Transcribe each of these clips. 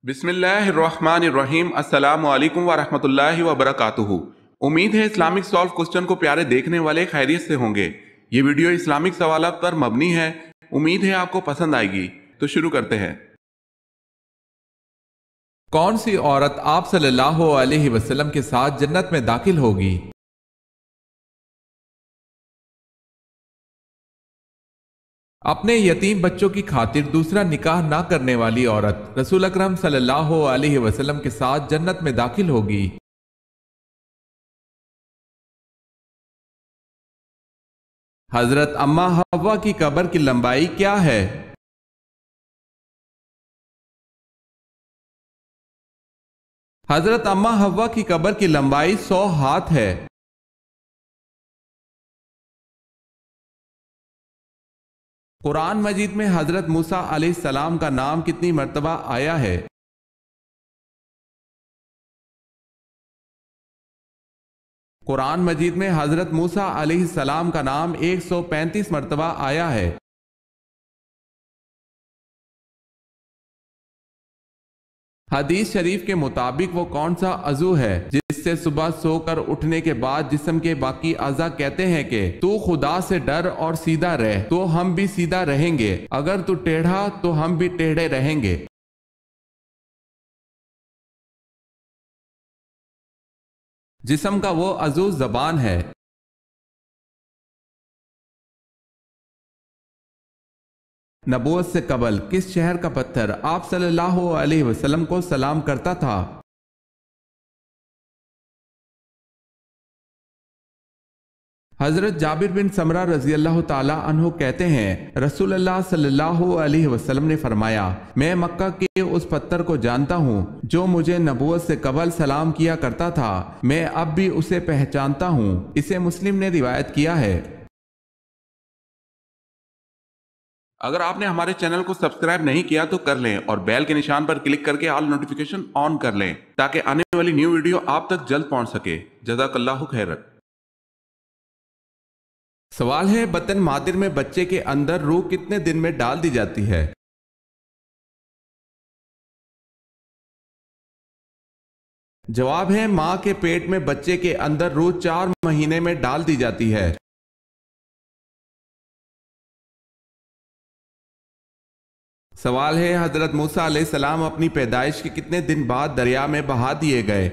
بسم اللہ الرحمن الرحیم۔ السلام علیکم ورحمۃ اللہ وبرکاتہ۔ امید ہے اسلامک سالو کوسچن کو پیارے دیکھنے والے خیریت سے ہوں گے۔ یہ ویڈیو اسلامک سوالات پر مبنی ہے، امید ہے آپ کو پسند آئے گی۔ تو شروع کرتے ہیں۔ کون سی عورت آپ صلی اللہ علیہ وسلم کے ساتھ جنت میں داخل ہوگی؟ اپنے یتیم بچوں کی خاطر دوسرا نکاح نہ کرنے والی عورت رسول اکرم صلی اللہ علیہ وسلم کے ساتھ جنت میں داخل ہوگی۔ حضرت اماں حوا کی قبر کی لمبائی کیا ہے؟ حضرت اماں حوا کی قبر کی لمبائی 100 ہاتھ ہے۔ قرآن مجید میں حضرت موسیٰ علیہ السلام کا نام کتنی مرتبہ آیا ہے؟ قرآن مجید میں حضرت موسیٰ علیہ السلام کا نام 135 مرتبہ آیا ہے۔ حدیث شریف کے مطابق وہ کون سا عضو ہے جس سے صبح سو کر اٹھنے کے بعد جسم کے باقی اعضاء کہتے ہیں کہ تو خدا سے ڈر اور سیدھا رہ تو ہم بھی سیدھا رہیں گے، اگر تو ٹیڑھا تو ہم بھی ٹیڑھے رہیں گے؟ جسم کا وہ عضو زبان ہے۔ نبوت سے قبل کس شہر کا پتھر آپ صلی اللہ علیہ وسلم کو سلام کرتا تھا؟ حضرت جابر بن سمرہ رضی اللہ تعالی عنہ کہتے ہیں رسول اللہ صلی اللہ علیہ وسلم نے فرمایا، میں مکہ کے اس پتھر کو جانتا ہوں جو مجھے نبوت سے قبل سلام کیا کرتا تھا، میں اب بھی اسے پہچانتا ہوں۔ اسے مسلم نے روایت کیا ہے۔ اگر آپ نے ہمارے چینل کو سبسکرائب نہیں کیا تو کر لیں اور بیل کے نشان پر کلک کر کے آل نوٹیفیکیشن آن کر لیں تاکہ آنے والی نیو ویڈیو آپ تک جلد پہنچ سکے۔ جزاک اللہ خیر۔ سوال ہے، بطن مادر میں بچے کے اندر روح کتنے دن میں ڈال دی جاتی ہے؟ جواب ہے، ماں کے پیٹ میں بچے کے اندر روح 4 مہینے میں ڈال دی جاتی ہے۔ سوال ہے، حضرت موسیٰ علیہ السلام اپنی پیدائش کے کتنے دن بعد دریا میں بہا دیے گئے؟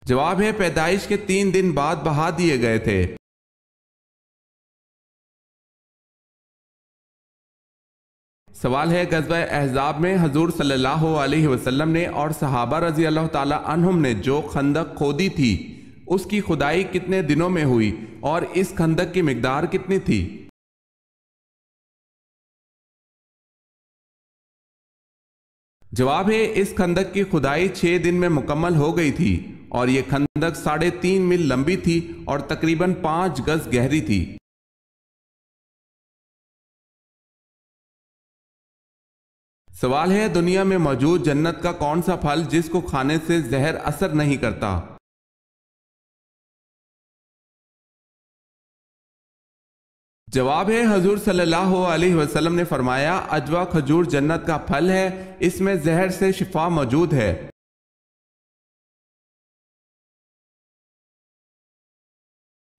جواب ہے، پیدائش کے 3 دن بعد بہا دیے گئے تھے۔ سوال ہے، غزوہ احزاب میں حضور صلی اللہ علیہ وسلم نے اور صحابہ رضی اللہ تعالی عنہم نے جو خندق کھودی تھی اس کی کھدائی کتنے دنوں میں ہوئی اور اس خندق کی مقدار کتنی تھی؟ جواب ہے، اس خندق کی کھدائی 6 دن میں مکمل ہو گئی تھی اور یہ خندق 3.5 میل لمبی تھی اور تقریباً 5 گز گہری تھی۔ سوال ہے، دنیا میں موجود جنت کا کون سا پھل جس کو کھانے سے زہر اثر نہیں کرتا؟ جواب ہے، حضور صلی اللہ علیہ وسلم نے فرمایا، عجوہ کھجور جنت کا پھل ہے، اس میں زہر سے شفا موجود ہے۔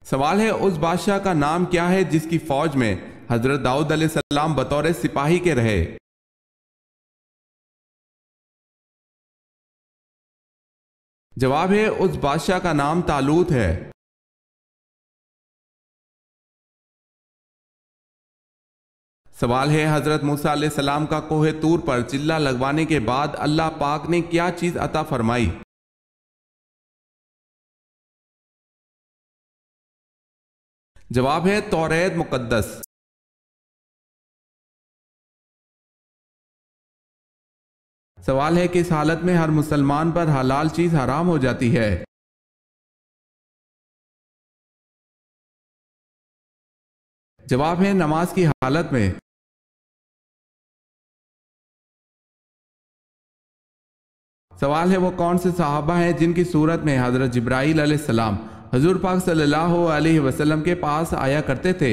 سوال ہے، اس بادشاہ کا نام کیا ہے جس کی فوج میں حضرت داؤد علیہ السلام بطور سپاہی کے رہے؟ جواب ہے، اس بادشاہ کا نام طالوت ہے۔ سوال ہے، حضرت موسیٰ علیہ السلام کا کوہ طور پر چلہ لگوانے کے بعد اللہ پاک نے کیا چیز عطا فرمائی؟ جواب ہے، توریت مقدس۔ سوال ہے، کس حالت میں ہر مسلمان پر حلال چیز حرام ہو جاتی ہے؟ جواب ہے، نماز کی حالت میں۔ سوال ہے، وہ کون سے صحابہ ہیں جن کی صورت میں حضرت جبرائیل علیہ السلام حضور پاک صلی اللہ علیہ وسلم کے پاس آیا کرتے تھے؟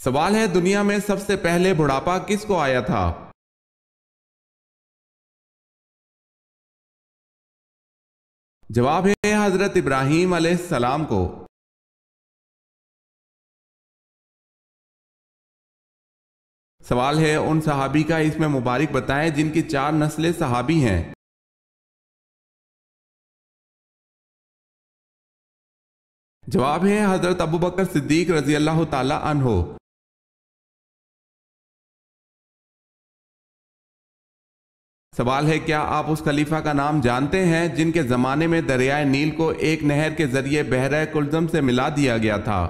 سوال ہے دنیا میں سب سے پہلے بڑھاپا کس کو آیا تھا؟ جواب ہے حضرت ابراہیم علیہ السلام کو۔ سوال ہے ان صحابی کا اسم مبارک بتائیں جن کی 4 نسلیں صحابی ہیں۔ جواب ہے حضرت ابوبکر صدیق رضی اللہ تعالی عنہ۔ سوال ہے کیا آپ اس خلیفہ کا نام جانتے ہیں جن کے زمانے میں دریائے نیل کو ایک نہر کے ذریعے بحیرہ کلزم سے ملا دیا گیا تھا؟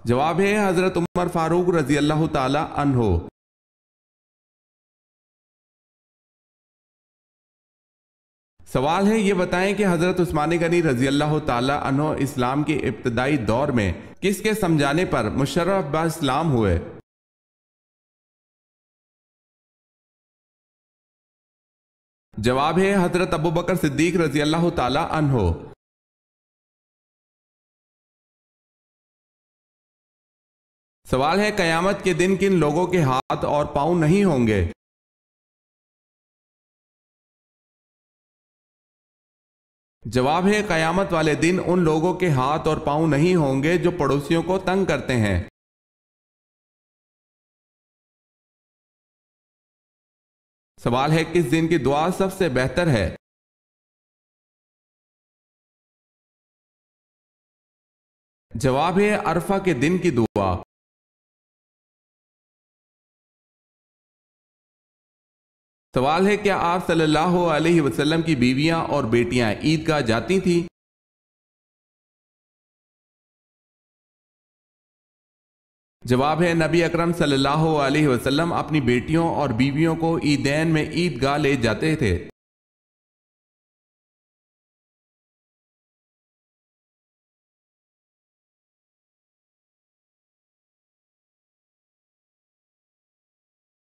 جواب ہے حضرت عمر فاروق رضی اللہ تعالی عنہ۔ سوال ہے یہ بتائیں کہ حضرت عثمان غنی رضی اللہ تعالی عنہ اسلام کے ابتدائی دور میں کس کے سمجھانے پر مشرف با اسلام ہوئے؟ جواب ہے حضرت ابوبکر صدیق رضی اللہ تعالی عنہ۔ سوال ہے قیامت کے دن کن لوگوں کے ہاتھ اور پاؤں نہیں ہوں گے؟ جواب ہے قیامت والے دن ان لوگوں کے ہاتھ اور پاؤں نہیں ہوں گے جو پڑوسیوں کو تنگ کرتے ہیں۔ سوال ہے کس دن کی دعا سب سے بہتر ہے؟ جواب ہے عرفہ کے دن کی دعا۔ سوال ہے کیا آپ صلی اللہ علیہ وسلم کی بیویاں اور بیٹیاں عیدگاہ جاتی تھیں؟ جواب ہے نبی اکرم صلی اللہ علیہ وسلم اپنی بیٹیوں اور بیویوں کو عیدین میں عیدگاہ لے جاتے تھے۔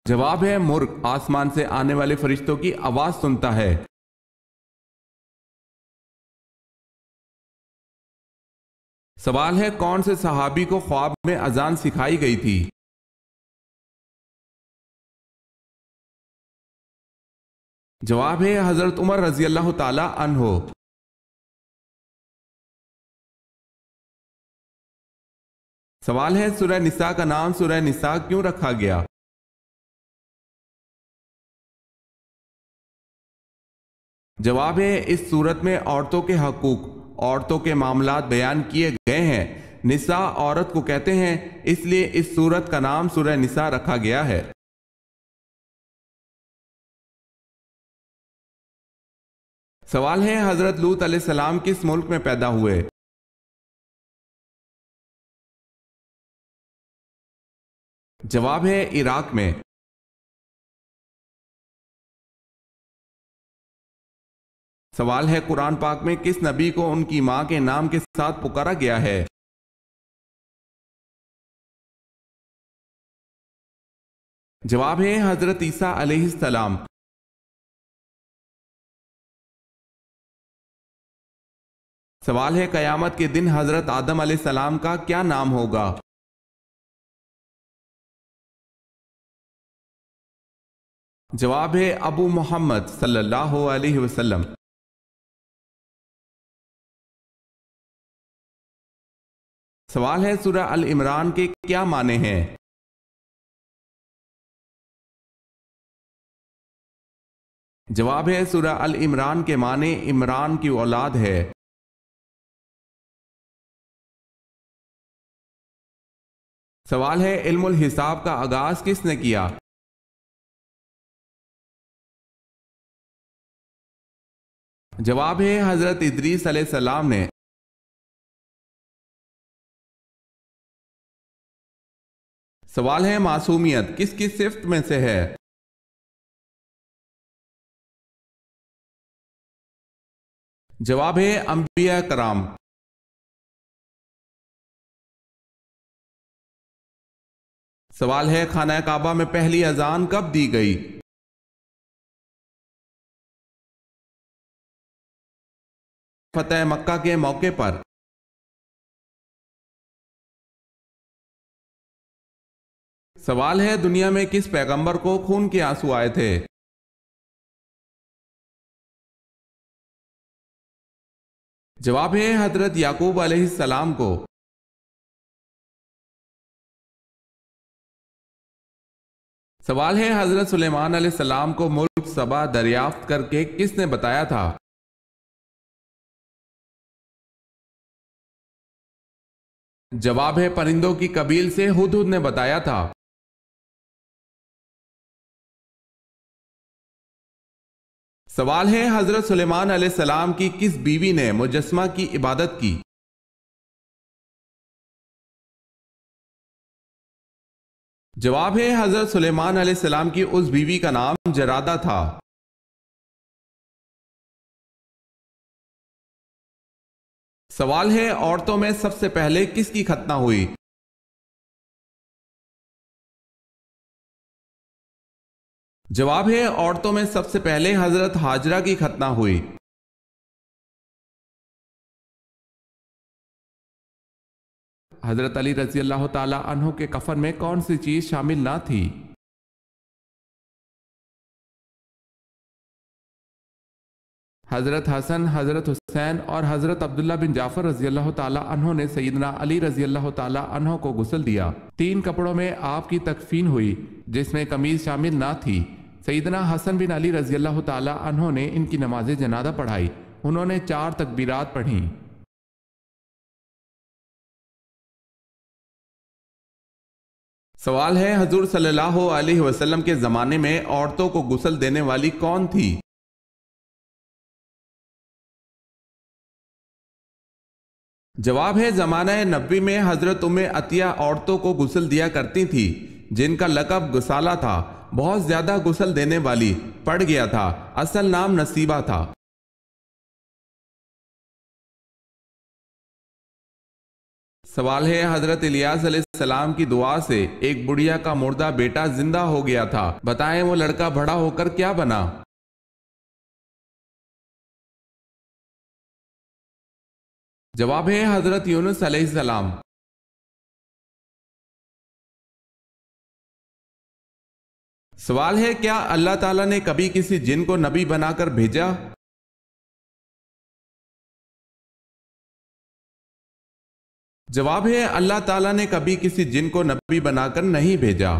جواب ہے مرغ آسمان سے آنے والے فرشتوں کی آواز سنتا ہے۔ سوال ہے کون سے صحابی کو خواب میں اذان سکھائی گئی تھی؟ جواب ہے حضرت عمر رضی اللہ تعالی عنہ۔ سوال ہے سورہ نساء کا نام سورہ نساء کیوں رکھا گیا؟ جواب ہے اس صورت میں عورتوں کے حقوق، عورتوں کے معاملات بیان کیے گئے ہیں۔ نساء عورت کو کہتے ہیں، اس لیے اس سورت کا نام سورہ نساء رکھا گیا ہے۔ سوال ہے حضرت لوط علیہ السلام کس ملک میں پیدا ہوئے؟ جواب ہے عراق میں۔ سوال ہے قرآن پاک میں کس نبی کو ان کی ماں کے نام کے ساتھ پکارا گیا ہے؟ جواب ہے حضرت عیسیٰ علیہ السلام۔ سوال ہے قیامت کے دن حضرت آدم علیہ السلام کا کیا نام ہوگا؟ جواب ہے ابو محمد صلی اللہ علیہ وسلم۔ سوال ہے سورہ ال-عمران کے کیا معنی ہیں؟ جواب ہے سورہ ال-عمران کے معنی عمران کی اولاد ہے۔ سوال ہے علم الحساب کا آغاز کس نے کیا؟ جواب ہے حضرت ادریس علیہ السلام نے۔ سوال ہے معصومیت کس کی صفت میں سے ہے؟ جواب ہے انبیاء کرام۔ سوال ہے خانہ کعبہ میں پہلی اذان کب دی گئی؟ فتح مکہ کے موقع پر۔ سوال ہے دنیا میں کس پیغمبر کو خون کے آنسو آئے تھے؟ جواب ہے حضرت یعقوب علیہ السلام کو۔ سوال ہے حضرت سلیمان علیہ السلام کو ملک سبا دریافت کر کے کس نے بتایا تھا؟ جواب ہے پرندوں کی قبیل سے ہدہد نے بتایا تھا۔ سوال ہے حضرت سلیمان علیہ السلام کی کس بیوی نے مجسمہ کی عبادت کی؟ جواب ہے حضرت سلیمان علیہ السلام کی اس بیوی کا نام جرادہ تھا۔ سوال ہے عورتوں میں سب سے پہلے کس کی ختنہ ہوئی؟ جواب ہے عورتوں میں سب سے پہلے حضرت ہاجرہ کی ختنہ ہوئی۔ حضرت علی رضی اللہ تعالی عنہ کے کفن میں کون سی چیز شامل نہ تھی؟ حضرت حسن، حضرت حسین اور حضرت عبداللہ بن جعفر رضی اللہ تعالی عنہ نے سیدنا علی رضی اللہ تعالی عنہ کو غسل دیا۔ 3 کپڑوں میں آپ کی تکفین ہوئی جس میں قمیض شامل نہ تھی۔ سیدنا حسن بن علی رضی اللہ تعالی عنہ نے ان کی نماز جنازہ پڑھائی۔ انہوں نے 4 تکبیرات پڑھیں۔ سوال ہے حضور صلی اللہ علیہ وسلم کے زمانے میں عورتوں کو غسل دینے والی کون تھی؟ جواب ہے زمانہ نبوی میں حضرت ام عطیہ عورتوں کو غسل دیا کرتی تھی جن کا لقب غسالہ تھا۔ بہت زیادہ غسل دینے والی پڑ گیا تھا، اصل نام نصیبہ تھا۔ سوال ہے حضرت الیاس علیہ السلام کی دعا سے ایک بڑھیا کا مردہ بیٹا زندہ ہو گیا تھا، بتائیں وہ لڑکا بڑا ہو کر کیا بنا؟ جواب ہے حضرت یونس علیہ السلام۔ سوال ہے کیا اللہ تعالیٰ نے کبھی کسی جن کو نبی بنا کر بھیجا؟ جواب ہے اللہ تعالیٰ نے کبھی کسی جن کو نبی بنا کر نہیں بھیجا۔